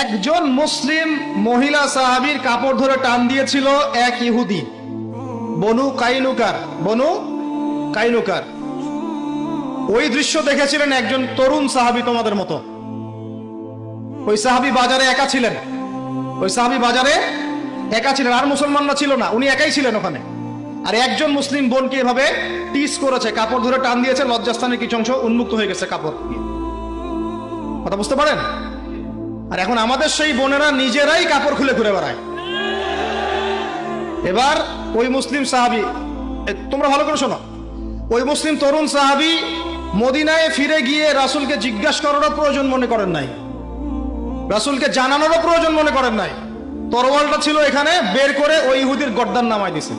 একজন মুসলিম মহিলা সাহাবীর কাপড় ধরে টান দিয়েছিল এক ইহুদি, বনু কাইনুকার। ওই দৃশ্য দেখেছিলেন একজন তরুণ সাহাবী তোমাদের মতো। ওই সাহাবী বাজারে একা ছিলেন, আর মুসলমানরা ছিল না, উনি একাই ছিলেন ওখানে। আর একজন মুসলিম বোনকে এভাবে টিস করেছে, কাপড় ধরে টান দিয়েছে, লজ্জাস্থানের কিছু অংশ উন্মুক্ত হয়ে গেছে কাপড় দিয়ে। কথা বুঝতে পারেন? আর এখন আমাদের সেই বোনেরা নিজেরাই কাপড় খুলে ঘুরে বেড়ায়। এবার ওই মুসলিম সাহাবী, তোমরা ভালো করে শোনো, ওই মুসলিম তরুণ সাহাবী মদিনায় ফিরে গিয়ে রাসূলকে জিজ্ঞাসা করারও প্রয়োজন মনে করেন নাই, রাসূলকে জানানোরও প্রয়োজন মনে করেন নাই। তরোয়ালটা ছিল এখানে, বের করে ওই ইহুদির গর্দান নামায় দিছে।